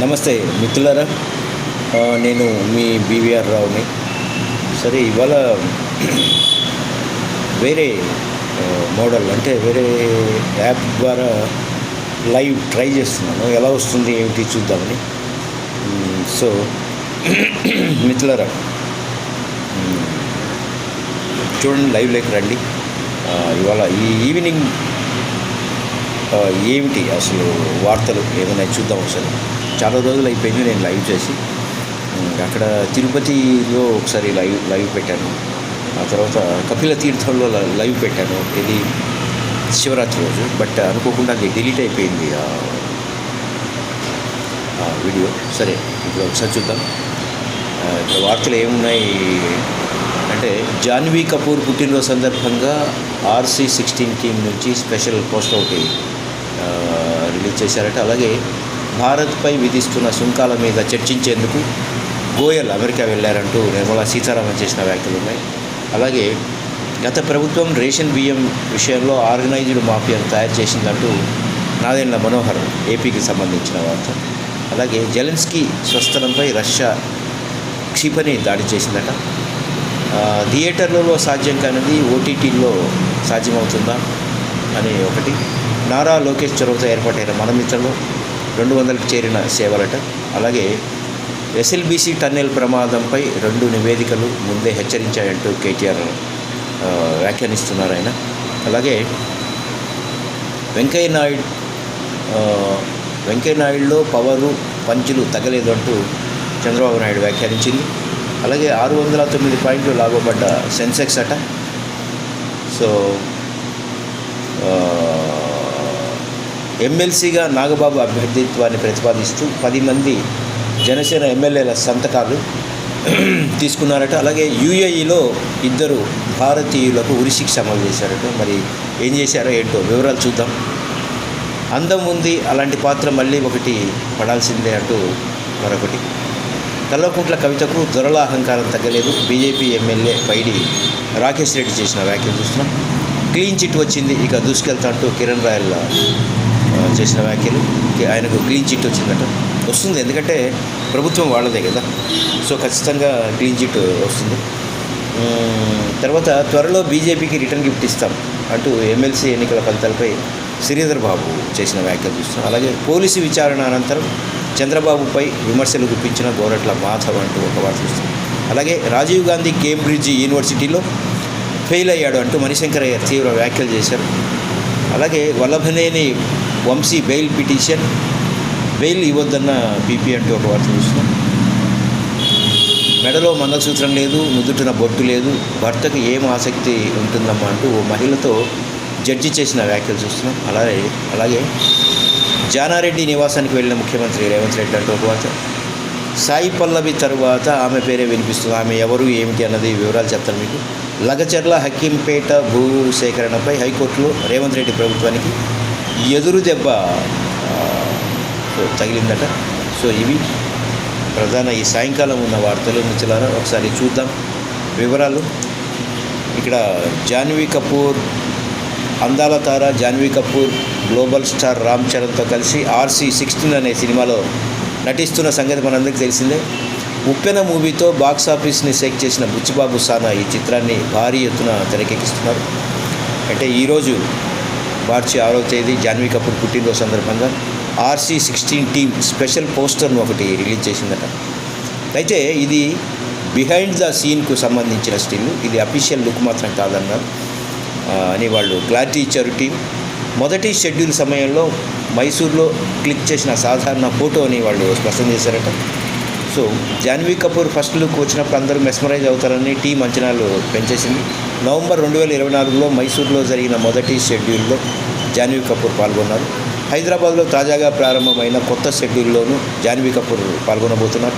నమస్తే మిత్రులారా. నేను మీ బీవీఆర్ రావుని. సరే, ఇవాళ వేరే మోడల్ అంటే వేరే యాప్ ద్వారా లైవ్ ట్రై చేస్తున్నాను. ఎలా వస్తుంది ఏమిటి చూద్దామని. సో మిత్రులారా, చూడండి, లైవ్లోకి రండి. ఇవాళ ఈ ఈవినింగ్ ఏమిటి అసలు వార్తలు ఏమైనా చూద్దాం ఒకసారి. చాలా రోజులు అయిపోయింది నేను లైవ్ చేసి. అక్కడ తిరుపతిలో ఒకసారి లైవ్ పెట్టాను. ఆ తర్వాత కపిల తీర్థంలో లైవ్ పెట్టాను, ఇది శివరాత్రి రోజు. బట్ అనుకోకుండా అది డిలీట్ అయిపోయింది ఆ వీడియో. సరే, ఇప్పుడు ఒకసారి చూద్దాం. ఇక్కడ వార్తలు ఏమున్నాయి అంటే, జాన్వీ కపూర్ పుట్టినరోజు సందర్భంగా RC16 టీం నుంచి స్పెషల్ పోస్టర్ ఒకటి రిలీజ్ చేశారట. అలాగే భారత్పై విధిస్తున్న సుంకాల మీద చర్చించేందుకు గోయల్ అమెరికా వెళ్ళారంటూ నిర్మలా సీతారామన్ చేసిన వ్యాఖ్యలు ఉన్నాయి. అలాగే గత ప్రభుత్వం రేషన్ బియ్యం విషయంలో ఆర్గనైజ్డ్ మాఫియాను తయారు చేసిందంటూ నాదెండ్ల మనోహర్ ఏపీకి సంబంధించిన వార్త. అలాగే జెలెన్స్కీ స్వస్థలంపై రష్యా క్షిపణి దాడి చేసిందట. థియేటర్లలో సాధ్యం కానిది ఓటీటీల్లో సాధ్యమవుతుందా అని ఒకటి. నారా లోకేష్ చొరవతో ఏర్పాటైన మనమిత్రలో 200కి చేరిన సేవలట. అలాగే ఎస్ఎల్బీసీ టన్నెల్ ప్రమాదంపై 2 నివేదికలు ముందే హెచ్చరించాయంటూ కేటీఆర్ వ్యాఖ్యానిస్తున్నారు ఆయన. అలాగే వెంకయ్యనాయుడులో పవరు పంచులు తగలేదు అంటూ చంద్రబాబు నాయుడు వ్యాఖ్యానించింది. అలాగే 609 పాయింట్లు లాభపడ్డ సెన్సెక్స్ అట. సో ఎమ్మెల్సీగా నాగబాబు అభ్యర్థిత్వాన్ని ప్రతిపాదిస్తూ 10 మంది జనసేన ఎమ్మెల్యేల సంతకాలు తీసుకున్నారట. అలాగే UAEలో 2 భారతీయులకు ఉరిశిక్ష అమలు చేశారట. మరి ఏం చేశారో ఏంటో వివరాలు చూద్దాం. అందం ఉంది, అలాంటి పాత్ర మళ్ళీ ఒకటి పడాల్సిందే అంటూ మరొకటి. కల్వకుంట్ల కవితకు దొరల అహంకారం తగ్గలేదు, బీజేపీ ఎమ్మెల్యే పైడి రాకేష్ రెడ్డి చేసిన వ్యాఖ్యలు చూస్తున్నాం. క్లీన్ చిట్ వచ్చింది, ఇక దూసుకెళ్తా అంటూ కిరణ్ రాయల్ చేసిన వ్యాఖ్యలు. ఆయనకు క్లీన్ చిట్ వచ్చిందట. వస్తుంది, ఎందుకంటే ప్రభుత్వం వాళ్ళదే కదా. సో ఖచ్చితంగా క్లీన్ చిట్ వస్తుంది. తర్వాత త్వరలో బీజేపీకి రిటర్న్ గిఫ్ట్ ఇస్తాం అంటూ ఎమ్మెల్సీ ఎన్నికల ఫలితాలపై శ్రీధర్ బాబు చేసిన వ్యాఖ్యలు చూస్తున్నాం. అలాగే పోలీసు విచారణ అనంతరం చంద్రబాబుపై విమర్శలు గుప్పించిన గోరట్ల మాధవ్ అంటూ ఒక వార్త చూస్తున్నాం. అలాగే రాజీవ్ గాంధీ కేంబ్రిడ్జ్ యూనివర్సిటీలో ఫెయిల్ అయ్యాడు అంటూ మణిశంకరయ్య తీవ్ర వ్యాఖ్యలు చేశారు. అలాగే Vallabhaneni Vamsi bail petition, bail ఇవ్వద్దన్న పీపీ అంటూ ఒక వార్త చూస్తున్నాం. మెడలో మంగళసూత్రం లేదు, నుదుటిన బొట్టు లేదు, భర్తకు ఏం ఆసక్తి ఉంటుందమ్మా అంటూ ఓ మహిళతో జడ్జి చేసిన వ్యాఖ్యలు చూస్తున్నాం. అలాగే జానారెడ్డి నివాసానికి వెళ్ళిన ముఖ్యమంత్రి రేవంత్ రెడ్డి అంటూ ఒక వార్త. సాయి పల్లవి తరువాత ఆమె పేరే వినిపిస్తుంది. ఆమె ఎవరు ఏమిటి అన్నది వివరాలు చెప్తాను మీకు. లగచర్ల హకీంపేట భూ సేకరణపై హైకోర్టులో రేవంత్ రెడ్డి ప్రభుత్వానికి ఎదురు దెబ్బ తగిలిందట. సో ఇవి ప్రధాన ఈ సాయంకాలం ఉన్న వార్తలు మిత్రులారా. ఒకసారి చూద్దాం వివరాలు. ఇక్కడ జాన్వీ కపూర్, అందాల తార జాన్వీ కపూర్ గ్లోబల్ స్టార్ రామ్ చరణ్తో కలిసి RC16 అనే సినిమాలో నటిస్తున్న సంగతి మనందరికీ తెలిసిందే. ఉప్పెన మూవీతో బాక్సాఫీస్ని షేక్ చేసిన బుచ్చిబాబు సానా ఈ చిత్రాన్ని భారీ ఎత్తున తెరకెక్కిస్తున్నారు. అంటే ఈరోజు మార్చి 6వ తేదీ జాన్వీ కపూర్ పుట్టినరోజు సందర్భంగా RC16 టీం స్పెషల్ పోస్టర్ను ఒకటి రిలీజ్ చేసిందట. అయితే ఇది బిహైండ్ ద సీన్కు సంబంధించిన స్టిల్, ఇది అఫీషియల్ లుక్ మాత్రం కాదన్నారు అని వాళ్ళు క్లారిటీ ఇచ్చారు టీం. మొదటి షెడ్యూల్ సమయంలో మైసూర్లో క్లిక్ చేసిన సాధారణ ఫోటోని వాళ్ళు స్పష్టం చేశారట. So Janhvi Kapoor first look వచ్చినప్పుడు అందరూ మెస్మరైజ్ అవుతారని టీం అంచనాలు పెంచేసింది. నవంబర్ 2024లో మైసూర్లో జరిగిన మొదటి షెడ్యూల్లో జాన్వీ కపూర్ పాల్గొన్నారు. హైదరాబాద్లో తాజాగా ప్రారంభమైన కొత్త షెడ్యూల్లోనూ జాన్వీ కపూర్ పాల్గొనబోతున్నారు.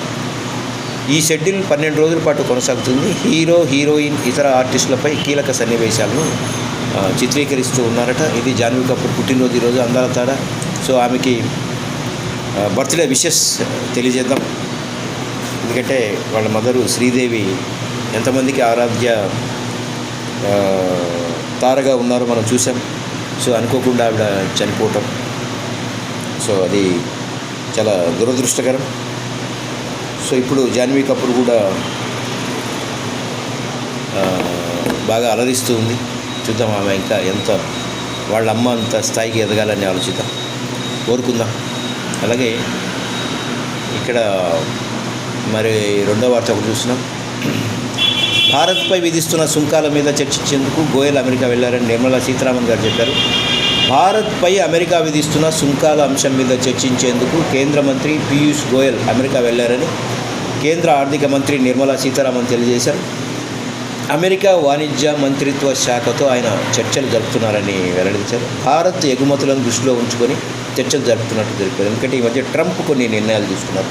ఈ షెడ్యూల్ 12 రోజుల పాటు కొనసాగుతుంది. హీరో, హీరోయిన్, ఇతర ఆర్టిస్టులపై కీలక సన్నివేశాలను చిత్రీకరిస్తూ ఉన్నారట. ఇది జాన్వీ కపూర్ పుట్టినరోజు ఈరోజు, అందాల తార. సో ఆమెకి బర్త్డే విషెస్ తెలియజేద్దాం. ఎందుకంటే వాళ్ళ మదరు శ్రీదేవి ఎంతమందికి ఆరాధ్య తారగా ఉన్నారో మనం చూసాం. సో అనుకోకుండా ఆవిడ చనిపోవటం, సో అది చాలా దురదృష్టకరం. సో ఇప్పుడు జాన్వీ కపూర్ కూడా బాగా అలరిస్తూ ఉంది. చూద్దాం ఆమె ఇంకా ఎంత వాళ్ళ అమ్మ అంత స్థాయికి ఎదగాలని ఆలోచిద్దాం, కోరుకుందాం. అలాగే ఇక్కడ మరి రెండో వార్త ఒకటి చూస్తున్నాం. భారత్పై విధిస్తున్న సుంకాల మీద చర్చించేందుకు గోయల్ అమెరికా వెళ్లారని నిర్మలా సీతారామన్ గారు చెప్పారు. భారత్పై అమెరికా విధిస్తున్న సుంకాల అంశం మీద చర్చించేందుకు కేంద్ర మంత్రి పీయూష్ గోయల్ అమెరికా వెళ్లారని కేంద్ర ఆర్థిక మంత్రి నిర్మలా సీతారామన్ తెలియజేశారు. అమెరికా వాణిజ్య మంత్రిత్వ శాఖతో ఆయన చర్చలు జరుపుతున్నారని వెల్లడించారు. భారత్ ఎగుమతులను దృష్టిలో ఉంచుకొని చర్చలు జరుపుతున్నట్టు తెలిపారు. ఎందుకంటే ఈ మధ్య ట్రంప్ కొన్ని నిర్ణయాలు తీసుకున్నారు.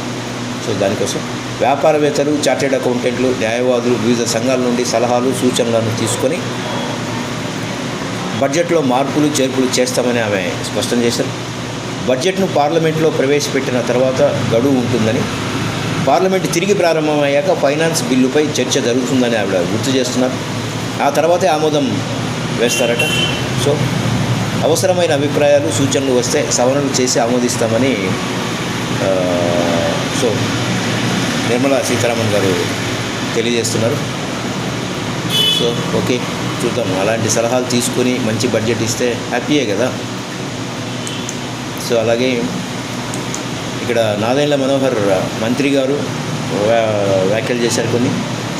సో దానికోసం వ్యాపారవేత్తలు, చార్టెడ్ అకౌంటెంట్లు, న్యాయవాదులు, వివిధ సంఘాల నుండి సలహాలు, సూచనలను తీసుకొని బడ్జెట్లో మార్పులు చేర్పులు చేస్తామని ఆమె స్పష్టం చేశారు. బడ్జెట్ను పార్లమెంట్లో ప్రవేశపెట్టిన తర్వాత గడువు ఉంటుందని, పార్లమెంట్ తిరిగి ప్రారంభమయ్యాక ఫైనాన్స్ బిల్లుపై చర్చ జరుగుతుందని ఆవిడ గుర్తు చేస్తున్నారు. ఆ తర్వాతే ఆమోదం వేస్తారట. సో అవసరమైన అభిప్రాయాలు, సూచనలు వస్తే సవరణలు చేసి ఆమోదిస్తామని సో నిర్మలా సీతారామన్ గారు తెలియజేస్తున్నారు. సో ఓకే, చూద్దాం. అలాంటి సలహాలు తీసుకొని మంచి బడ్జెట్ ఇస్తే హ్యాపీయే కదా. సో అలాగే ఇక్కడ నాదెండ్ల మనోహర్ మంత్రి గారు వ్యాఖ్యలు చేశారు. కొన్ని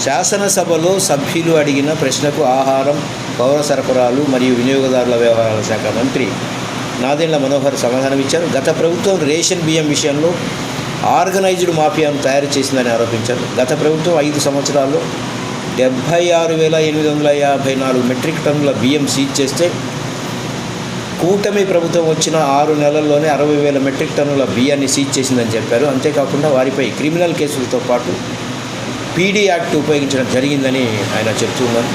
శాసనసభలో సభ్యులు అడిగిన ప్రశ్నకు ఆహారం, పౌర సరఫరాలు మరియు వినియోగదారుల వ్యవహారాల శాఖ మంత్రి నాదెండ్ల మనోహర్ సమాధానం ఇచ్చారు. గత ప్రభుత్వం రేషన్ బియ్యం విషయంలో ఆర్గనైజ్డ్ మాఫియాను తయారు చేసిందని ఆరోపించారు. గత ప్రభుత్వం 5 సంవత్సరాల్లో 76,854 మెట్రిక్ టన్నుల బియ్యం సీజ్ చేస్తే కూటమి ప్రభుత్వం వచ్చిన 6 నెలల్లోనే 60,000 మెట్రిక్ టన్నుల బియ్యాన్ని సీజ్ చేసిందని చెప్పారు. అంతేకాకుండా వారిపై క్రిమినల్ కేసులతో పాటు పీడీ యాక్ట్ ఉపయోగించడం జరిగిందని ఆయన చెప్తున్నారు.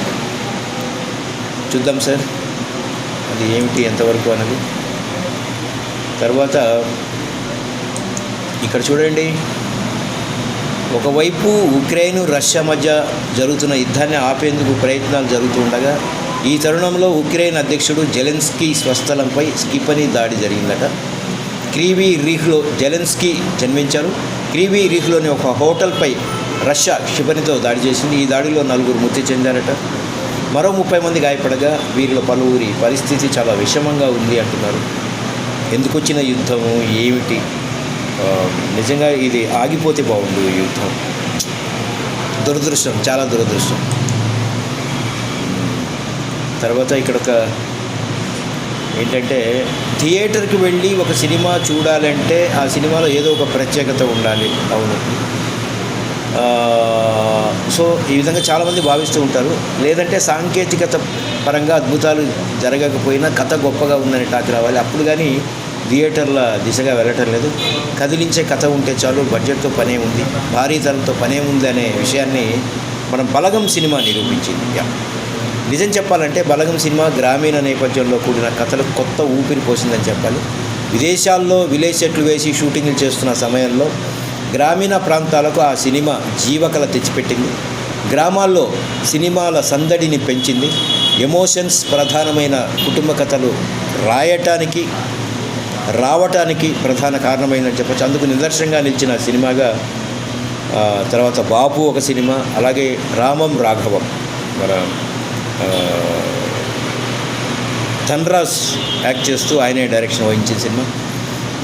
చూద్దాం సార్ అది ఏమిటి, ఎంతవరకు అన్నది. తర్వాత ఇక్కడ చూడండి, ఒకవైపు ఉక్రెయిన్, రష్యా మధ్య జరుగుతున్న యుద్ధాన్ని ఆపేందుకు ప్రయత్నాలు జరుగుతూ ఉండగా ఈ తరుణంలో ఉక్రెయిన్ అధ్యక్షుడు జెలెన్స్కీ స్వస్థలంపై క్షిపణి దాడి జరిగిందట. క్రీవీ రీహ్లో జెలెన్స్కీ జన్మించారు. క్రీవీ రీహ్లోని ఒక హోటల్పై రష్యా క్షిపణితో దాడి చేసింది. ఈ దాడిలో 4 మృతి చెందారట. మరో 30 మంది గాయపడగా వీరిలో పలువురి పరిస్థితి చాలా విషమంగా ఉంది అంటున్నారు. ఎందుకు వచ్చిన యుద్ధము ఏమిటి, నిజంగా ఇది ఆగిపోతే బాగుండు ఈ యుద్ధం. దురదృష్టం, చాలా దురదృష్టం. తర్వాత ఇక్కడ ఒక ఏంటంటే, థియేటర్కి వెళ్ళి ఒక సినిమా చూడాలంటే ఆ సినిమాలో ఏదో ఒక ప్రత్యేకత ఉండాలి. అవును. సో ఈ విధంగా చాలామంది భావిస్తూ ఉంటారు. లేదంటే సాంకేతికత పరంగా అద్భుతాలు జరగకపోయినా కథ గొప్పగా ఉందని టాక్ రావాలి. అప్పుడు కానీ థియేటర్ల దిశగా వెళ్ళటం లేదు. కదిలించే కథ ఉంటే చాలు, బడ్జెట్తో పనే ఉంది, భారీతనంతో పనే ఉంది అనే విషయాన్ని మనం బలగం సినిమా నిరూపించింది. నిజం చెప్పాలంటే బలగం సినిమా గ్రామీణ నేపథ్యంలో కూడిన కథలకు కొత్త ఊపిరి పోసిందని చెప్పాలి. విదేశాల్లో విలేజ్ సెట్లు వేసి షూటింగ్లు చేస్తున్న సమయంలో గ్రామీణ ప్రాంతాలకు ఆ సినిమా జీవకళ తెచ్చిపెట్టింది. గ్రామాల్లో సినిమాల సందడిని పెంచింది. ఎమోషన్స్ ప్రధానమైన కుటుంబ కథలు రావటానికి ప్రధాన కారణమైందని చెప్పచ్చు. అందుకు నిదర్శనంగా నిలిచిన సినిమాగా తర్వాత బాపు ఒక సినిమా, అలాగే రామం రాఘవం మన ధన్రాజ్ యాక్ట్ చేస్తూ ఆయనే డైరెక్షన్ వహించిన సినిమా.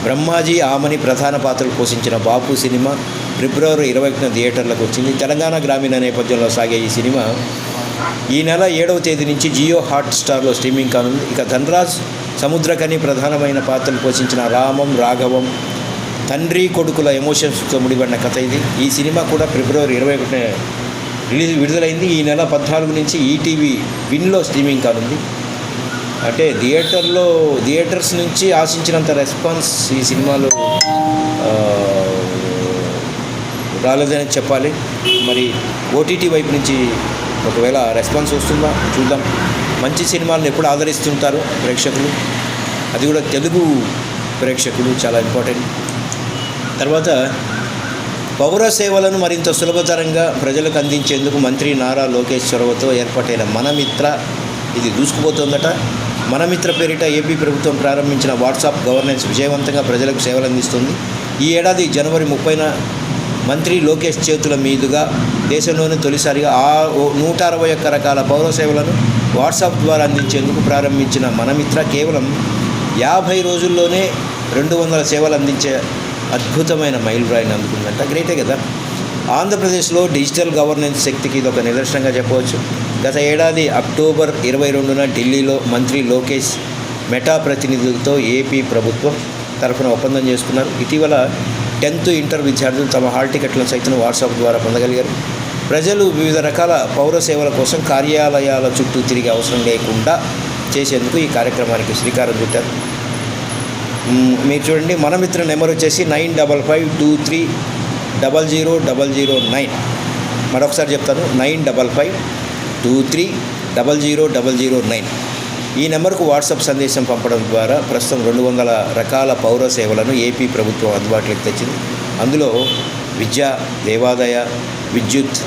బ్రహ్మాజీ, ఆమని ప్రధాన పాత్రలు పోషించిన బాపు సినిమా ఫిబ్రవరి 20న థియేటర్లకు వచ్చింది. తెలంగాణ గ్రామీణ నేపథ్యంలో సాగే ఈ సినిమా ఈ నెల 7వ తేదీ నుంచి జియో హాట్స్టార్లో స్ట్రీమింగ్ కానుంది. ఇక ధన్రాజ్, సముద్రకని ప్రధానమైన పాత్రలు పోషించిన రామం రాఘవం తండ్రి కొడుకుల ఎమోషన్స్తో ముడిపడిన కథ ఇది. ఈ సినిమా కూడా ఫిబ్రవరి 21న విడుదలైంది. ఈ నెల 14 నుంచి ఈటీవీ విన్లో స్ట్రీమింగ్ కానుంది. అంటే థియేటర్స్ నుంచి ఆశించినంత రెస్పాన్స్ ఈ సినిమాలో రాలేదని చెప్పాలి. మరి ఓటీటీ వైపు నుంచి ఒకవేళ రెస్పాన్స్ వస్తుందా చూద్దాం. మంచి సినిమాలను ఎప్పుడు ఆదరిస్తుంటారు ప్రేక్షకులు, అది కూడా తెలుగు ప్రేక్షకులు, చాలా ఇంపార్టెంట్. తర్వాత పౌర సేవలను మరింత సులభతరంగా ప్రజలకు అందించేందుకు మంత్రి నారా లోకేష్ చొరవతో ఏర్పాటైన మనమిత్ర ఇది దూసుకుపోతుందట. మనమిత్ర పేరిట ఏపీ ప్రభుత్వం ప్రారంభించిన వాట్సాప్ గవర్నెన్స్ విజయవంతంగా ప్రజలకు సేవలు అందిస్తుంది. ఈ ఏడాది జనవరి 30న మంత్రి లోకేష్ చేతుల మీదుగా దేశంలోనే తొలిసారిగా 161 రకాల పౌర సేవలను వాట్సాప్ ద్వారా అందించేందుకు ప్రారంభించిన మనమిత్ర కేవలం 50 రోజుల్లోనే 200 సేవలు అందించే అద్భుతమైన మైలురాయిని అందుకుందంట. గ్రేటే కదా. ఆంధ్రప్రదేశ్లో డిజిటల్ గవర్నెన్స్ శక్తికి ఇది ఒక నిదర్శనంగా చెప్పవచ్చు. గత ఏడాది అక్టోబర్ 22న ఢిల్లీలో మంత్రి లోకేష్ మెటా ప్రతినిధులతో ఏపీ ప్రభుత్వం తరఫున ఒప్పందం చేసుకున్నారు. ఇటీవల 10th ఇంటర్ విద్యార్థులు తమ హాల్ టికెట్లను సైతం వాట్సాప్ ద్వారా పొందగలిగారు. ప్రజలు వివిధ రకాల పౌర సేవల కోసం కార్యాలయాల చుట్టూ తిరిగే అవసరం లేకుండా చేసేందుకు ఈ కార్యక్రమానికి శ్రీకారం చుట్టారు. మీరు చూడండి, మనమిత్ర నెంబర్ వచ్చేసి 9552300009. మరొకసారి చెప్తాను, 9552300009. ఈ నెంబర్కు వాట్సాప్ సందేశం పంపడం ద్వారా ప్రస్తుతం 200 రకాల పౌర సేవలను ఏపీ ప్రభుత్వం అందుబాటులోకి తెచ్చింది. అందులో విద్య, దేవాదాయ, విద్యుత్,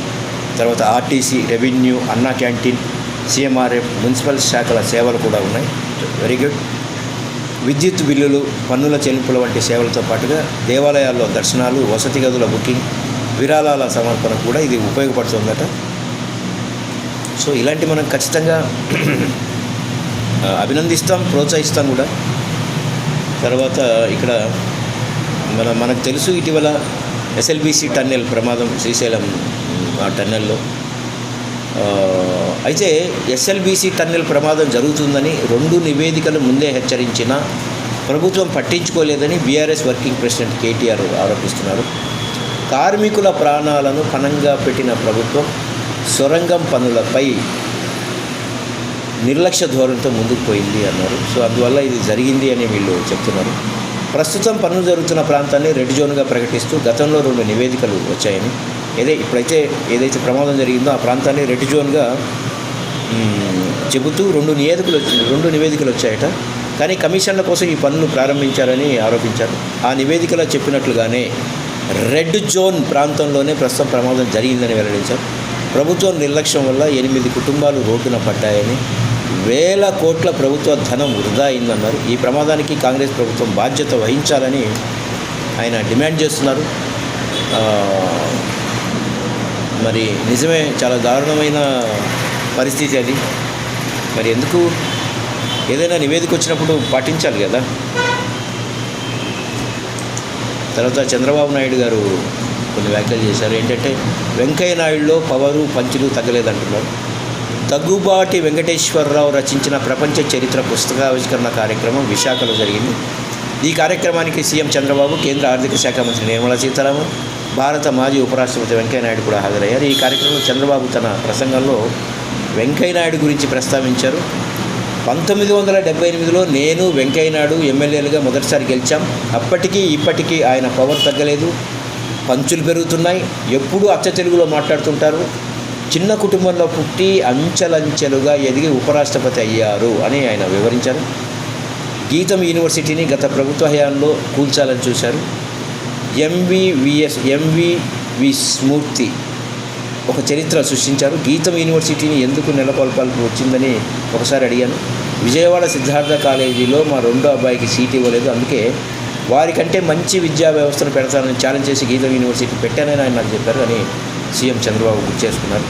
తర్వాత ఆర్టీసీ, రెవెన్యూ, అన్నా క్యాంటీన్, సీఎంఆర్ఎఫ్, మున్సిపల్ శాఖల సేవలు కూడా ఉన్నాయి. Very good. విద్యుత్ బిల్లులు, పన్నుల చెల్లింపుల వంటి సేవలతో పాటుగా దేవాలయాల్లో దర్శనాలు, వసతి గదుల బుకింగ్, విరాళాల సమర్పణ కూడా ఇది ఉపయోగపడుతుందట. సో ఇలాంటి మనం ఖచ్చితంగా అభినందిస్తాం, ప్రోత్సహిస్తాం కూడా. తర్వాత ఇక్కడ మనకు తెలుసు, ఇటీవల ఎస్ఎల్బీసీ టన్నెల్ ప్రమాదం, శ్రీశైలం ఆ టన్నెల్లో. అయితే ఎస్ఎల్బీసీ టన్నెల్ ప్రమాదం జరుగుతుందని 2 నివేదికలు ముందే హెచ్చరించినా ప్రభుత్వం పట్టించుకోలేదని బీఆర్ఎస్ వర్కింగ్ ప్రెసిడెంట్ కేటీఆర్ ఆరోపిస్తున్నారు. కార్మికుల ప్రాణాలను పణంగా పెట్టిన ప్రభుత్వం సొరంగం పనులపై నిర్లక్ష్య ధోరణితో ముందుకు పోయింది అన్నారు. సో అందువల్ల ఇది జరిగింది అని వీళ్ళు చెప్తున్నారు. ప్రస్తుతం పనులు జరుగుతున్న ప్రాంతాన్ని రెడ్ జోన్గా ప్రకటిస్తూ గతంలో 2 నివేదికలు వచ్చాయని, ఏదైతే ప్రమాదం జరిగిందో ఆ ప్రాంతాన్ని రెడ్ జోన్గా చెబుతూ 2 నివేదికలు వచ్చాయట. కానీ కమిషన్ల కోసం ఈ పనులు ప్రారంభించారని ఆరోపించారు. ఆ నివేదికలో చెప్పినట్లుగానే రెడ్ జోన్ ప్రాంతంలోనే ప్రస్తుతం ప్రమాదం జరిగిందని వెల్లడించారు. ప్రభుత్వం నిర్లక్ష్యం వల్ల 8 కుటుంబాలు రోడ్డున పడ్డాయని, వేల కోట్ల ప్రభుత్వ ధనం వృధా అయిందన్నారు. ఈ ప్రమాదానికి కాంగ్రెస్ ప్రభుత్వం బాధ్యత వహించాలని ఆయన డిమాండ్ చేస్తున్నారు. మరి నిజమే, చాలా దారుణమైన పరిస్థితి అది. మరి ఎందుకు ఏదైనా నివేదిక వచ్చినప్పుడు పాటించాలి కదా. తర్వాత చంద్రబాబు నాయుడు గారు కొన్ని వ్యాఖ్యలు చేశారు. ఏంటంటే వెంకయ్య నాయుడులో పవరు పంచులు తగ్గలేదంటున్నారు. దగ్గుబాటి వెంకటేశ్వరరావు రచించిన ప్రపంచ చరిత్ర పుస్తకావిష్కరణ కార్యక్రమం విశాఖలో జరిగింది. ఈ కార్యక్రమానికి సీఎం చంద్రబాబు, కేంద్ర ఆర్థిక శాఖ మంత్రి నిర్మలా సీతారామన్, భారత మాజీ ఉపరాష్ట్రపతి వెంకయ్య నాయుడు కూడా హాజరయ్యారు. ఈ కార్యక్రమంలో చంద్రబాబు తన ప్రసంగంలో వెంకయ్య నాయుడు గురించి ప్రస్తావించారు. 1978లో నేను వెంకయ్య నాయుడు ఎమ్మెల్యేలుగా మొదటిసారి గెలిచాం. అప్పటికీ ఇప్పటికీ ఆయన పవర్ తగ్గలేదు, పంచులు పెరుగుతున్నాయి, ఎప్పుడూ అచ్చ తెలుగులో మాట్లాడుతుంటారు. చిన్న కుటుంబంలో పుట్టి అంచెలంచెలుగా ఎదిగి ఉపరాష్ట్రపతి అయ్యారు అని ఆయన వివరించారు. గీతం యూనివర్సిటీని గత ప్రభుత్వ హయాంలో కూల్చాలని చూశారు. ఎంవివి స్మూర్తి ఒక చరిత్ర సృష్టించారు. గీతం యూనివర్సిటీని ఎందుకు నెలకొల్పాల్సి వచ్చిందని ఒకసారి అడిగాను. విజయవాడ సిద్ధార్థ కాలేజీలో మా 2వ అబ్బాయికి సీట్ ఇవ్వలేదు, అందుకే వారికంటే మంచి విద్యా వ్యవస్థను పెడతానని ఛాలెంజ్ చేసి గీతం యూనివర్సిటీ పెట్టానని ఆయన నాకు చెప్పారు అని సీఎం చంద్రబాబు గుర్తు చేసుకున్నారు.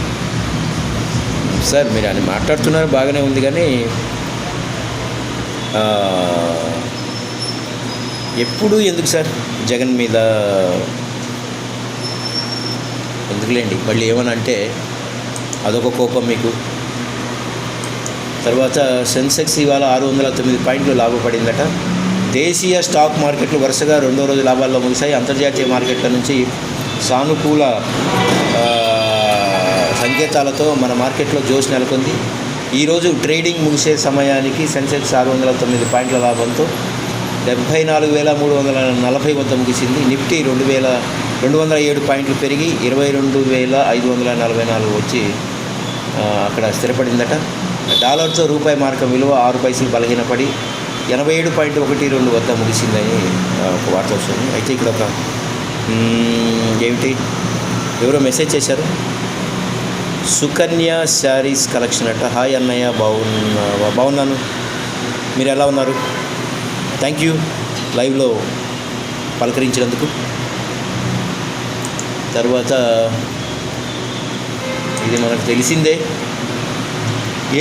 సార్ మీరు ఆయన మాట్లాడుతున్నారు బాగానే ఉంది, కానీ ఎప్పుడు ఎందుకు సార్ జగన్ మీద ఎందుకులేండి, మళ్ళీ ఏమని అంటే అదొక కోపం మీకు. తర్వాత సెన్సెక్స్ ఇవాళ 609 పాయింట్లు లాభపడిందట. దేశీయ స్టాక్ మార్కెట్లు వరుసగా 2వ రోజు లాభాల్లో ముగిశాయి. అంతర్జాతీయ మార్కెట్ల నుంచి సానుకూల సంకేతాలతో మన మార్కెట్లో జోష్ నెలకొంది. ఈరోజు ట్రేడింగ్ ముగిసే సమయానికి సెన్సెక్స్ 609 పాయింట్ల లాభంతో 74,340 వద్ద ముగిసింది. నిఫ్టీ 2,207 పాయింట్లు పెరిగి 22,544 వచ్చి అక్కడ స్థిరపడిందట. డాలర్తో రూపాయి మార్కం విలువ 6 పైసలు బలహీనపడి 87.12 వద్ద ముగిసిందని ఒక వార్త వస్తుంది. అయితే ఇక్కడ ఒక ఏమిటి ఎవరో మెసేజ్ చేశారు, సుకన్య శారీస్ కలెక్షన్ అట. హాయ్ అన్నయ్య, బాగున్నాను, మీరు ఎలా ఉన్నారు? థ్యాంక్ యూ లైవ్లో పలకరించినందుకు. తర్వాత ఇది మనకు తెలిసిందే,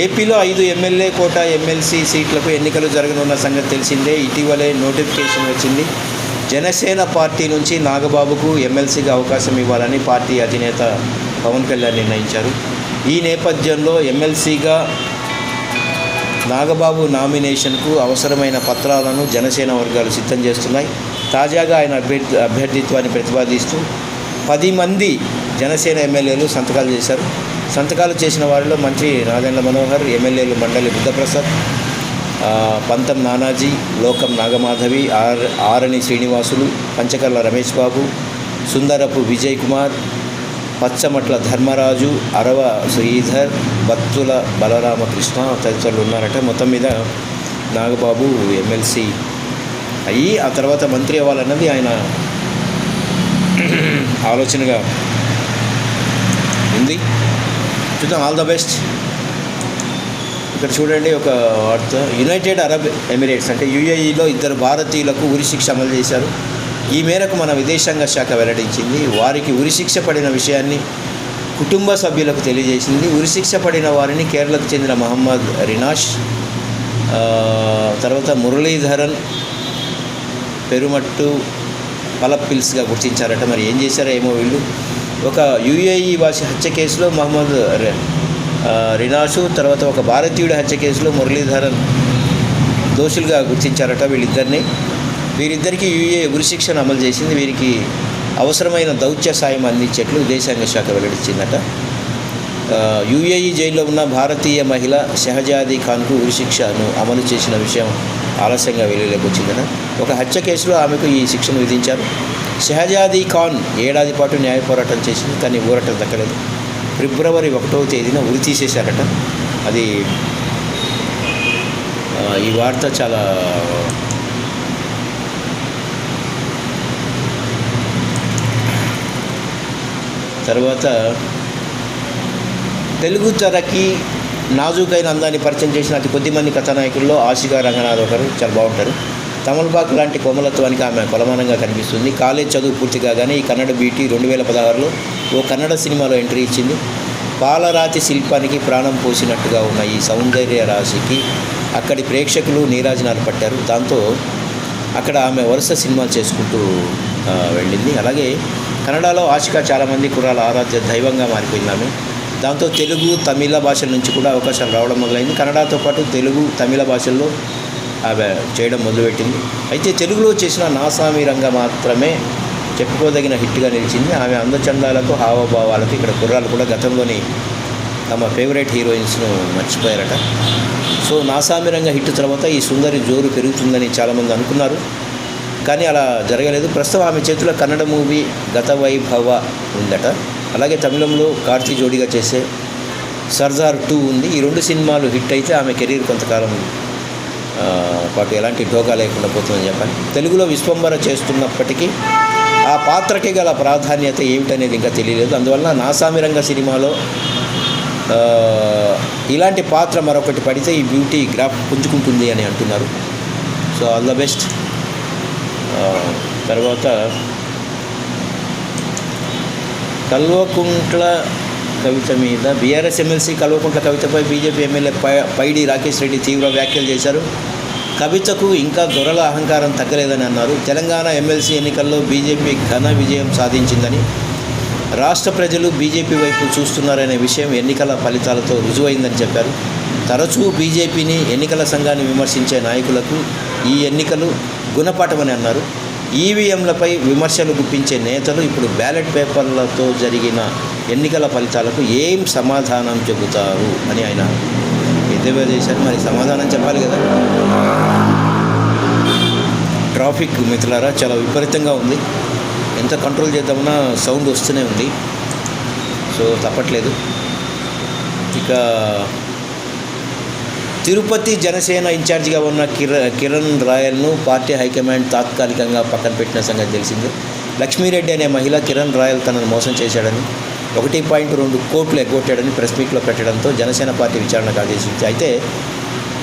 ఏపీలో 5 ఎమ్మెల్యే కోటా ఎమ్మెల్సీ సీట్లకు ఎన్నికలు జరగనున్న సంగతి తెలిసిందే. ఇటీవలే నోటిఫికేషన్ వచ్చింది. జనసేన పార్టీ నుంచి నాగబాబుకు ఎమ్మెల్సీగా అవకాశం ఇవ్వాలని పార్టీ అధినేత పవన్ కళ్యాణ్ నిర్ణయించారు. ఈ నేపథ్యంలో ఎమ్మెల్సీగా నాగబాబు నామినేషన్కు అవసరమైన పత్రాలను జనసేన వర్గాలు సిద్ధం చేస్తున్నాయి. తాజాగా ఆయన అభ్యర్థిత్వాన్ని ప్రతిపాదిస్తూ 10 మంది జనసేన ఎమ్మెల్యేలు సంతకాలు చేశారు. సంతకాలు చేసిన వారిలో మంత్రి నాదెండ్ల మనోహర్, ఎమ్మెల్యేలు మండలి బుద్ధప్రసాద్, పంతం నానాజీ, లోకం నాగమాధవి, ఆరణి శ్రీనివాసులు, పంచకర్ల రమేష్ బాబు, సుందరపు విజయ్ కుమార్, పచ్చమట్ల ధర్మరాజు, అరవ శ్రీధర్, బత్తుల బలరామకృష్ణ తదితరులు ఉన్నారట. మొత్తం మీద నాగబాబు ఎమ్మెల్సీ అయ్యి ఆ తర్వాత మంత్రి అవ్వాలన్నది ఆయన ఆలోచనగా ఉంది. చూద్దాం, ఆల్ ద బెస్ట్. ఇక్కడ చూడండి ఒక వార్త, యునైటెడ్ అరబ్ ఎమిరేట్స్ అంటే యుఏఈలో 2 భారతీయులకు ఉరిశిక్ష అమలు చేశారు. ఈ మేరకు మన విదేశాంగ శాఖ వెల్లడించింది. వారికి ఉరిశిక్ష పడిన విషయాన్ని కుటుంబ సభ్యులకు తెలియజేసింది. ఉరిశిక్ష పడిన వారిని కేరళకు చెందిన మహమ్మద్ రినాష్, తర్వాత మురళీధరన్ పెరుమట్టు పలప్పిల్స్గా గుర్తించారట. మరి ఏం చేశారో ఏమో వీళ్ళు. ఒక యుఏఈ వాసి హత్య కేసులో మహమ్మద్ రినాషు, తర్వాత ఒక భారతీయుడి హత్య కేసులో మురళీధరన్ దోషులుగా గుర్తించారట. వీరిద్దరికీ యుఏ ఉరిశిక్షను అమలు చేసింది. వీరికి అవసరమైన దౌత్య సాయం అందించేట్లు విదేశాంగ శాఖ వెల్లడించిందట. యుఏఈ జైల్లో ఉన్న భారతీయ మహిళ షహజాదీ ఖాన్కు ఉరిశిక్షను అమలు చేసిన విషయం ఆలస్యంగా వెలుగులోకి వచ్చిందట. ఒక హత్య కేసులో ఆమెకు ఈ శిక్షను విధించారు. షహజాదీ ఖాన్ 1 ఏడాది పాటు న్యాయ పోరాటం చేసింది, కానీ ఊరట దక్కలేదు. ఫిబ్రవరి 1వ తేదీన ఉరి తీసేశారట. అది ఈ వార్త చాలా తర్వాత తెలుగు తెరకి నాజూకైన అందాన్ని పరిచయం చేసిన అతి కొద్దిమంది కథానాయకుల్లో ఆశికా రంగనాథ్ ఒకరు. చాలా బాగుంటారు. తమలపాకు లాంటి కోమలత్వానికి ఆమె కొలమానంగా కనిపిస్తుంది. కాలేజ్ చదువు పూర్తి కాగానే ఈ కన్నడ బ్యూటీ 2016లో ఓ కన్నడ సినిమాలో ఎంట్రీ ఇచ్చింది. పాలరాతి శిల్పానికి ప్రాణం పోసినట్టుగా ఉన్న ఈ సౌందర్య రాశికి అక్కడి ప్రేక్షకులు నీరాజనాలు పట్టారు. దాంతో అక్కడ ఆమె వరుస సినిమాలు చేసుకుంటూ వెళ్ళింది. అలాగే కన్నడలో ఆశిక చాలామంది కుర్రాల ఆరాధ్య దైవంగా మారిపోయింది ఆమె. దాంతో తెలుగు, తమిళ భాషల నుంచి కూడా అవకాశాలు రావడం మొదలైంది. కన్నడతో పాటు తెలుగు, తమిళ భాషల్లో ఆమె చేయడం మొదలుపెట్టింది. అయితే తెలుగులో చేసిన నాసామి రంగ మాత్రమే చెప్పుకోదగిన హిట్గా నిలిచింది. ఆమె అందచందాలకు, హావభావాలకు ఇక్కడ కుర్రాలు కూడా గతంలోని తమ ఫేవరెట్ హీరోయిన్స్ను మర్చిపోయారట. సో నాసామి రంగ హిట్ తర్వాత ఈ సుందరి జోరు పెరుగుతుందని చాలామంది అనుకున్నారు, కానీ అలా జరగలేదు. ప్రస్తుతం ఆమె చేతిలో కన్నడ మూవీ గత వైభవ ఉందట. అలాగే తమిళంలో కార్తీ జోడిగా చేసే సర్దార్ 2 ఉంది. ఈ 2 సినిమాలు హిట్ అయితే ఆమె కెరీర్ కొంతకాలం పాటు ఎలాంటి ఢోకా లేకుండా పోతుందని చెప్పాలి. తెలుగులో విశ్వంబర చేస్తున్నప్పటికీ ఆ పాత్రకి గల ప్రాధాన్యత ఏమిటనేది ఇంకా తెలియలేదు. అందువల్ల నాసామి రంగ సినిమాలో ఇలాంటి పాత్ర మరొకటి పడితే ఈ బ్యూటీ గ్రాఫ్ పుంజుకుంటుంది అని అంటున్నారు. So all the best. తర్వాత కల్వకుంట్ల కవిత మీద బీఆర్ఎస్ ఎమ్మెల్సీ కల్వకుంట్ల కవితపై బీజేపీ ఎమ్మెల్యే పైడి రాకేష్ రెడ్డి తీవ్ర వ్యాఖ్యలు చేశారు. కవితకు ఇంకా దొరల అహంకారం తగ్గలేదని అన్నారు. తెలంగాణ ఎమ్మెల్సీ ఎన్నికల్లో బీజేపీ ఘన విజయం సాధించిందని, రాష్ట్ర ప్రజలు బీజేపీ వైపు చూస్తున్నారనే విషయం ఎన్నికల ఫలితాలతో రుజువైందని చెప్పారు. తరచూ బీజేపీని, ఎన్నికల సంఘాన్ని విమర్శించే నాయకులకు ఈ ఎన్నికలు గుణపాఠమని అన్నారు. ఈవీఎంలపై విమర్శలు గుప్పించే నేతలు ఇప్పుడు బ్యాలెట్ పేపర్లతో జరిగిన ఎన్నికల ఫలితాలకు ఏం సమాధానం చెబుతారు అని ఆయన ఎద్దేవా చేశారు. మరి సమాధానం చెప్పాలి కదా. ట్రాఫిక్ మిత్రులారా చాలా విపరీతంగా ఉంది. ఎంత కంట్రోల్ చేద్దామన్నా సౌండ్ వస్తూనే ఉంది. సో తప్పట్లేదు. ఇక తిరుపతి జనసేన ఇన్ఛార్జిగా ఉన్న కిరణ్ రాయల్ను పార్టీ హైకమాండ్ తాత్కాలికంగా పక్కన పెట్టిన సంగతి తెలిసింది. లక్ష్మీరెడ్డి అనే మహిళ కిరణ్ రాయల్ తనను మోసం చేశాడని, 1.2 కోట్లు ఎగ్గొట్టాడని ప్రెస్ మీట్లో పెట్టడంతో జనసేన పార్టీ విచారణకు ఆదేశించింది. అయితే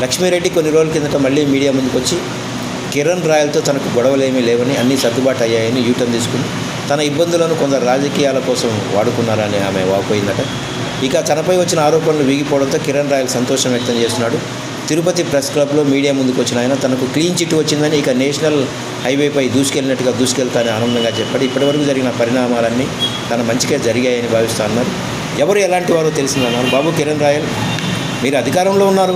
లక్ష్మీరెడ్డి కొన్ని రోజుల కిందట మళ్ళీ మీడియా ముందుకు వచ్చి కిరణ్ రాయల్తో తనకు గొడవలేమీ లేవని, అన్నీ సర్దుబాటు అయ్యాయని యూటర్న్ తీసుకుని తన ఇబ్బందులను కొందరు రాజకీయాల కోసం వాడుకున్నారని ఆమె వాపోయిందట. ఇక తనపై వచ్చిన ఆరోపణలు వీగిపోవడంతో కిరణ్ రాయల్ సంతోషం వ్యక్తం చేస్తున్నాడు. తిరుపతి ప్రెస్ క్లబ్లో మీడియా ముందుకు వచ్చిన ఆయన తనకు క్లీన్ చిట్ వచ్చిందని, ఇక నేషనల్ హైవేపై దూసుకెళ్తానని ఆనందంగా చెప్పాడు. ఇప్పటివరకు జరిగిన పరిణామాలన్నీ తన మంచిగా జరిగాయని భావిస్తా అన్నారు. ఎవరు ఎలాంటి వారో తెలిసిందన్నారు. బాబు కిరణ్ రాయల్, మీరు అధికారంలో ఉన్నారు,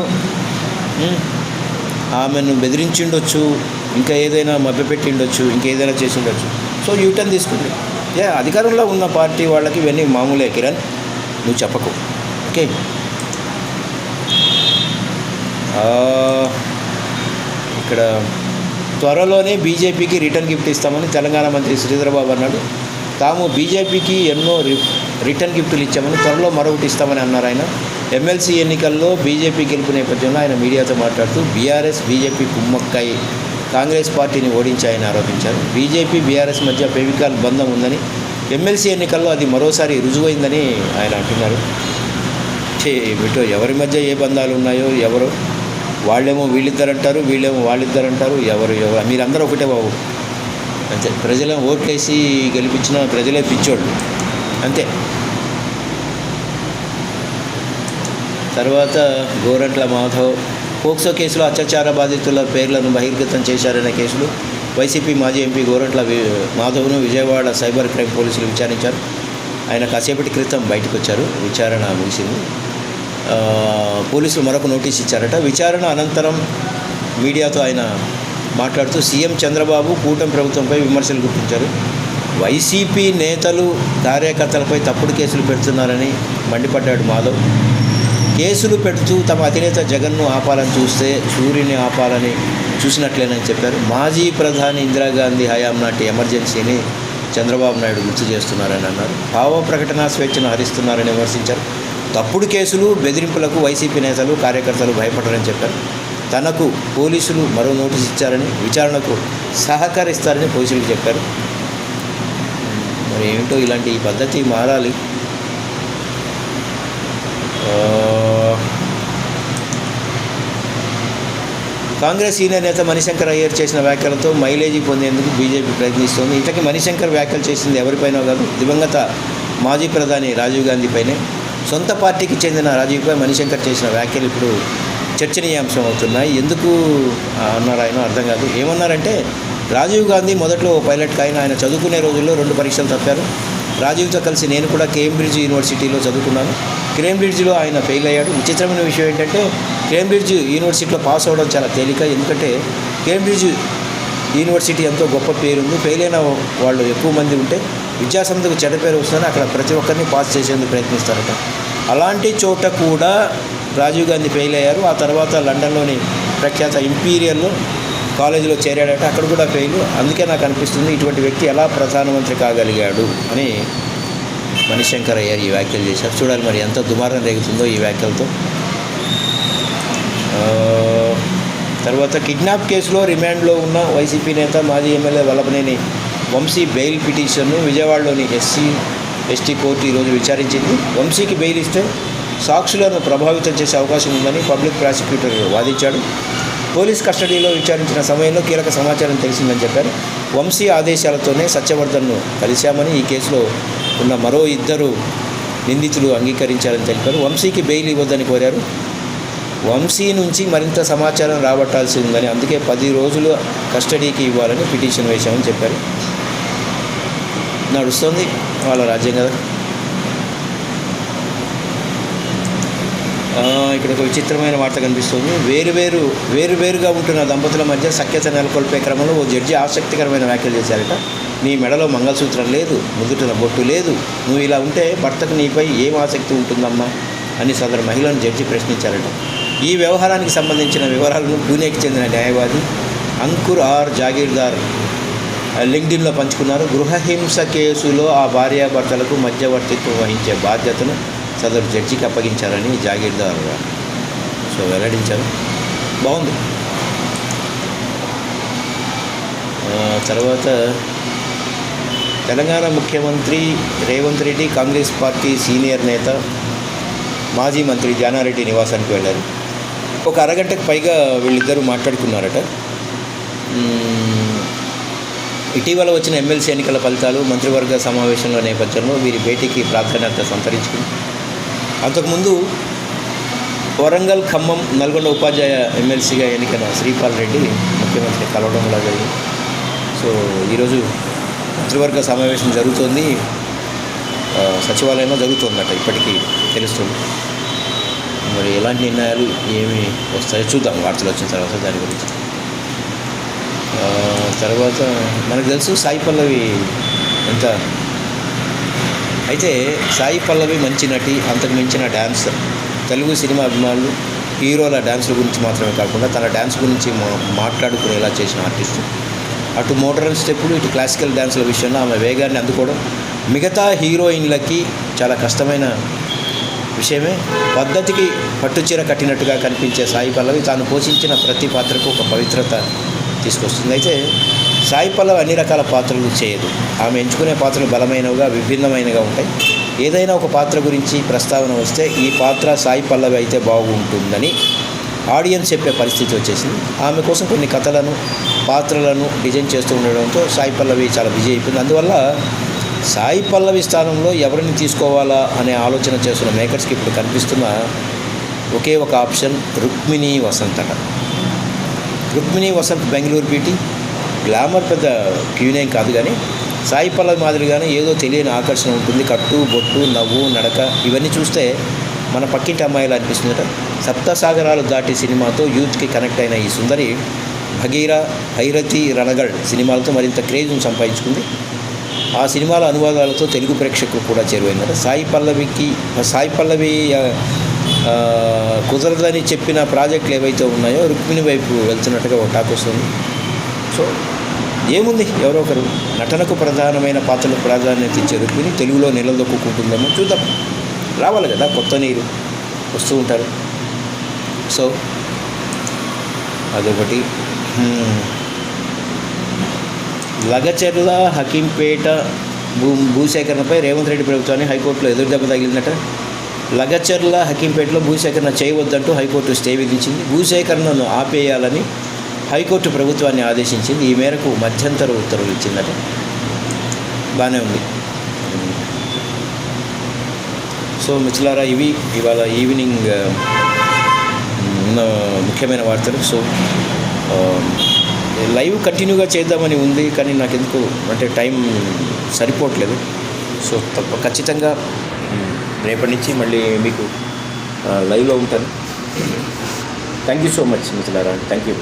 ఆమెను బెదిరించిండొచ్చు, ఇంకా ఏదైనా మభ్యపెట్టి ఉండొచ్చు, ఇంకేదైనా చేసి ఉండొచ్చు. సో యూటర్న్ తీసుకుంది. అధికారంలో ఉన్న పార్టీ వాళ్ళకి ఇవన్నీ మామూలే కిరణ్, నువ్వు చెప్పకు. ఓకే, ఇక్కడ త్వరలోనే బీజేపీకి రిటర్న్ గిఫ్ట్ ఇస్తామని తెలంగాణ మంత్రి శ్రీధరబాబు అన్నాడు. తాము బీజేపీకి ఎన్నో రిటర్న్ గిఫ్టులు ఇచ్చామని, త్వరలో మరొకటి ఇస్తామని అన్నారు ఆయన. ఎమ్మెల్సీ ఎన్నికల్లో బీజేపీ గెలుపు నేపథ్యంలో ఆయన మీడియాతో మాట్లాడుతూ బీఆర్ఎస్ బీజేపీ కుమ్మక్కై కాంగ్రెస్ పార్టీని ఓడించాయని ఆరోపించారు. బీజేపీ బీఆర్ఎస్ మధ్య ఫెవికాల్ బంధం ఉందని, ఎమ్మెల్సీ ఎన్నికల్లో అది మరోసారి రుజువైందని ఆయన అంటున్నారు. ఏమిటో ఎవరి మధ్య ఏ బంధాలు ఉన్నాయో, ఎవరు వాళ్ళేమో వీళ్ళిద్దరంటారు, వీళ్ళేమో వాళ్ళిద్దరంటారు, ఎవరు మీరందరూ ఒకటే బాబు, అంతే. ప్రజలే ఓట్లేసి గెలిపించిన ప్రజలే పిచ్చోళ్ళు, అంతే. తర్వాత గోరంట్ల మాధవ్ పోక్సో కేసులో అత్యాచార బాధితుల పేర్లను బహిర్గతం చేశారనే కేసులు వైసీపీ మాజీ ఎంపీ గోరంట్ల మాధవ్ను విజయవాడ సైబర్ క్రైమ్ పోలీసులు విచారించారు. ఆయన కాసేపటి క్రితం బయటకు వచ్చారు. విచారణ ముగిసింది. పోలీసులు మరొక నోటీస్ ఇచ్చారట. విచారణ అనంతరం మీడియాతో ఆయన మాట్లాడుతూ సీఎం చంద్రబాబు కూటమి ప్రభుత్వంపై విమర్శలు గుర్తించారు. వైసీపీ నేతలు కార్యకర్తలపై తప్పుడు కేసులు పెడుతున్నారని మండిపడ్డాడు మాధవ్. కేసులు పెడుతూ తమ అధినేత జగన్ను ఆపాలని చూస్తే సూర్యుని ఆపాలని చూసినట్లేనని చెప్పారు. మాజీ ప్రధాని ఇందిరాగాంధీ హయాం నాటి ఎమర్జెన్సీని చంద్రబాబు నాయుడు గుర్తు చేస్తున్నారని అన్నారు. భావ ప్రకటన స్వేచ్ఛను హరిస్తున్నారని విమర్శించారు. తప్పుడు కేసులు, బెదిరింపులకు వైసీపీ నేతలు, కార్యకర్తలు భయపడరని చెప్పారు. తనకు పోలీసులు మరో నోటీస్ ఇచ్చారని, విచారణకు సహకరిస్తారని పోలీసులకు చెప్పారు. మరి ఏమిటో ఇలాంటి ఈ పద్ధతి మారాలి. కాంగ్రెస్ సీనియర్ నేత మణిశంకర్ అయ్యర్ చేసిన వ్యాఖ్యలతో మైలేజీ పొందేందుకు బీజేపీ ప్రయత్నిస్తోంది. ఇంతకీ మణిశంకర్ వ్యాఖ్యలు చేసింది ఎవరిపైనో కాదు, దివంగత మాజీ ప్రధాని రాజీవ్ గాంధీపైనే. సొంత పార్టీకి చెందిన రాజీవ్పై మణిశంకర్ చేసిన వ్యాఖ్యలు ఇప్పుడు చర్చనీయాంశం అవుతున్నాయి. ఎందుకు అన్నారు ఆయన అర్థం కాదు. ఏమన్నారంటే, రాజీవ్ గాంధీ మొదట్లో ఓ పైలట్ ఆయన చదువుకునే రోజుల్లో 2 పరీక్షలు తప్పారు. రాజీవ్తో కలిసి నేను కూడా కేంబ్రిడ్జ్ యూనివర్సిటీలో చదువుకున్నాను. కేంబ్రిడ్జ్లో ఆయన ఫెయిల్ అయ్యాడు. విచిత్రమైన విషయం ఏంటంటే, కేంబ్రిడ్జ్ యూనివర్సిటీలో పాస్ అవ్వడం చాలా తేలిక. ఎందుకంటే కేంబ్రిడ్జ్ యూనివర్సిటీ ఎంతో గొప్ప పేరుంది. ఫెయిల్ అయిన వాళ్ళు ఎక్కువ మంది ఉంటే విద్యాసంస్థకు చెడ్డ పేరు వస్తుందని అక్కడ ప్రతి ఒక్కరిని పాస్ చేసేందుకు ప్రయత్నిస్తారట. అలాంటి చోట కూడా రాజీవ్ గాంధీ ఫెయిల్ అయ్యారు. ఆ తర్వాత లండన్లోని ప్రఖ్యాత ఇంపీరియల్లో కాలేజీలో చేరాడట, అక్కడ కూడా ఫెయిల్. అందుకే నాకు అనిపిస్తుంది ఇటువంటి వ్యక్తి ఎలా ప్రధానమంత్రి కాగలిగాడు అని మణిశంకర్ అయ్యర్ ఈ వ్యాఖ్యలు చేశారు. చూడాలి మరి ఎంత దుమారం రేగుతుందో ఈ వ్యాఖ్యలతో. తర్వాత కిడ్నాప్ కేసులో రిమాండ్లో ఉన్న వైసీపీ నేత మాజీ ఎమ్మెల్యే వల్లభనేని వంశీ బెయిల్ పిటిషన్ను విజయవాడలోని ఎస్సీ కోర్టు ఈరోజు విచారించింది. వంశీకి బెయిల్ ఇస్తే సాక్షులను ప్రభావితం చేసే అవకాశం ఉందని పబ్లిక్ ప్రాసిక్యూటర్ వాదించాడు. పోలీస్ కస్టడీలో విచారించిన సమయంలో కీలక సమాచారం తెలిసిందని చెప్పారు. వంశీ ఆదేశాలతోనే సత్యవర్ధన్ను కలిశామని, ఈ కేసులో ఉన్న మరో 2 నిందితులు అంగీకరించారని తెలిపారు. వంశీకి బెయిల్ ఇవ్వద్దని కోరారు. వంశీ నుంచి మరింత సమాచారం రాబట్టాల్సి ఉందని, అందుకే 10 రోజులు కస్టడీకి ఇవ్వాలని పిటిషన్ వేశామని చెప్పారు. నడుస్తుంది వాళ్ళ రాజ్యం కదా. ఇక్కడ ఒక విచిత్రమైన వార్త కనిపిస్తుంది. వేరువేరుగా ఉంటున్న దంపతుల మధ్య సఖ్యత నెలకొల్పే క్రమంలో ఓ జడ్జి ఆసక్తికరమైన వ్యాఖ్యలు చేశారట. నీ మెడలో మంగళసూత్రం లేదు, నుదుటిన బొట్టు లేదు, నువ్వు ఇలా ఉంటే భర్తకు నీపై ఏం ఆసక్తి ఉంటుందమ్మా అని సదరు మహిళను జడ్జి ప్రశ్నించారట. ఈ వ్యవహారానికి సంబంధించిన వివరాలను పూణేకి చెందిన న్యాయవాది అంకుర్ ఆర్ జాగీర్దార్ లింక్డ్ఇన్లో పంచుకున్నారు. గృహహింస కేసులో ఆ భార్యాభర్తలకు మధ్యవర్తిత్వం వహించే బాధ్యతను సదరు జడ్జికి అప్పగించారని జాగీర్దార్ వెల్లడించారు. బాగుంది. తర్వాత తెలంగాణ ముఖ్యమంత్రి రేవంత్ రెడ్డి కాంగ్రెస్ పార్టీ సీనియర్ నేత మాజీ మంత్రి జానారెడ్డి నివాసానికి వెళ్ళారు. ఒక అరగంటకు పైగా వీళ్ళిద్దరూ మాట్లాడుకున్నారట. ఇటీవల వచ్చిన ఎమ్మెల్సీ ఎన్నికల ఫలితాలు, మంత్రివర్గ సమావేశంలో నేపథ్యంలో వీరి భేటీకి ప్రాధాన్యత సంతరించుకుంది. అంతకుముందు వరంగల్, ఖమ్మం, నల్గొండ ఉపాధ్యాయ ఎమ్మెల్సీగా ఎన్నికైన శ్రీపాల్ రెడ్డి ముఖ్యమంత్రిని కలవడం కూడా జరిగింది. సో ఈరోజు మంత్రివర్గ సమావేశం జరుగుతుంది, సచివాలయంలో జరుగుతుందట, ఇప్పటికీ తెలుస్తుంది. మరి ఎలాంటి నిర్ణయాలు ఏమి వస్తాయో చూద్దాం వార్తలు వచ్చిన తర్వాత దాని గురించి. తర్వాత మనకు తెలుసు సాయి పల్లవి ఎంత, అయితే సాయి పల్లవి మంచి నటి, అంతకు మించిన డ్యాన్సర్. తెలుగు సినిమా అభిమానులు హీరోల డ్యాన్సుల గురించి మాత్రమే కాకుండా తన డ్యాన్స్ గురించి మాట్లాడుకునేలా చేసిన ఆర్టిస్టు. అటు మోడర్న్ స్టెప్పులు, ఇటు క్లాసికల్ డ్యాన్సుల విషయంలో ఆమె వేగాన్ని అందుకోవడం మిగతా హీరోయిన్లకి చాలా కష్టమైన విషయమే. పద్ధతికి పట్టుచీర కట్టినట్టుగా కనిపించే సాయి పల్లవి తాను పోషించిన ప్రతి పాత్రకు ఒక పవిత్రత తీసుకొస్తుంది. అయితే సాయి పల్లవి అన్ని రకాల పాత్రలు చేయదు. ఆమె ఎంచుకునే పాత్రలు బలమైనవిగా, విభిన్నమైనవిగా ఉంటాయి. ఏదైనా ఒక పాత్ర గురించి ప్రస్తావన వస్తే ఈ పాత్ర సాయి పల్లవి అయితే బాగుంటుందని ఆడియన్స్ చెప్పే పరిస్థితి వచ్చేసింది. ఆమె కోసం కొన్ని కథలను, పాత్రలను డిజైన్ చేస్తూ ఉండడంతో సాయి పల్లవి చాలా బిజీ అయిపోయింది. అందువల్ల సాయి పల్లవి స్థానంలో ఎవరిని తీసుకోవాలా అనే ఆలోచన చేస్తున్న మేకర్స్కి ఇప్పుడు కనిపిస్తున్న ఒకే ఒక ఆప్షన్ రుక్మిణీ వసంత్ అట. రుక్మిణీ వసంత్ బెంగళూరు పీటీ, గ్లామర్ పెద్ద క్యూనేం కాదు, కానీ సాయి పల్లవి మాదిరిగానే ఏదో తెలియని ఆకర్షణ ఉంటుంది. కట్టు, బొట్టు, నవ్వు, నడక ఇవన్నీ చూస్తే మన పక్కింటి అమ్మాయిలు అనిపిస్తుందట. సప్తసాగరాలు దాటి సినిమాతో యూత్కి కనెక్ట్ అయిన ఈ సుందరి భగీర, భైరతి, రణగల్ సినిమాలతో మరింత క్రేజ్ను సంపాదించుకుంది. ఆ సినిమాల అనువాదాలతో తెలుగు ప్రేక్షకులు కూడా చేరువైనారు. సాయి పల్లవి కుదరదని చెప్పిన ప్రాజెక్టులు ఏవైతే ఉన్నాయో రుక్మిణి వైపు వెళ్తున్నట్టుగా ఒక టాక్ వస్తుంది. సో ఏముంది, ఎవరో ఒకరు నటనకు ప్రధానమైన పాత్రలకు ప్రాధాన్యత ఇచ్చే రుక్మిణి తెలుగులో నిలదొక్కుంటుందేమో చూద్దాం. రావాలి కదా, కొత్త నీరు వస్తూ ఉంటారు. సో అదొకటి. లగచర్ల హకీంపేట భూసేకరణపై రేవంత్ రెడ్డి ప్రభుత్వాన్ని హైకోర్టులో ఎదురుదెబ్బ తగిలిందట. లగచర్ల హకీంపేటలో భూసేకరణ చేయవద్దంటూ హైకోర్టు స్టే విధించింది. భూసేకరణను ఆపేయాలని హైకోర్టు ప్రభుత్వాన్ని ఆదేశించింది. ఈ మేరకు మధ్యంతర ఉత్తర్వులు ఇచ్చిందట. బాగానే ఉంది. సో మిత్రులారా, ఇవి ఇవాళ ఈవినింగ్ ఉన్న ముఖ్యమైన వార్తలు. సో లైవ్ కంటిన్యూగా చేద్దామని ఉంది, కానీ నాకు ఎందుకు అంటే టైం సరిపోవట్లేదు. సో ఖచ్చితంగా రేపటి నుంచి మళ్ళీ మీకు లైవ్లో ఉంటాను. థ్యాంక్ యూ సో మచ్ మిత్రులారా, థ్యాంక్ యూ.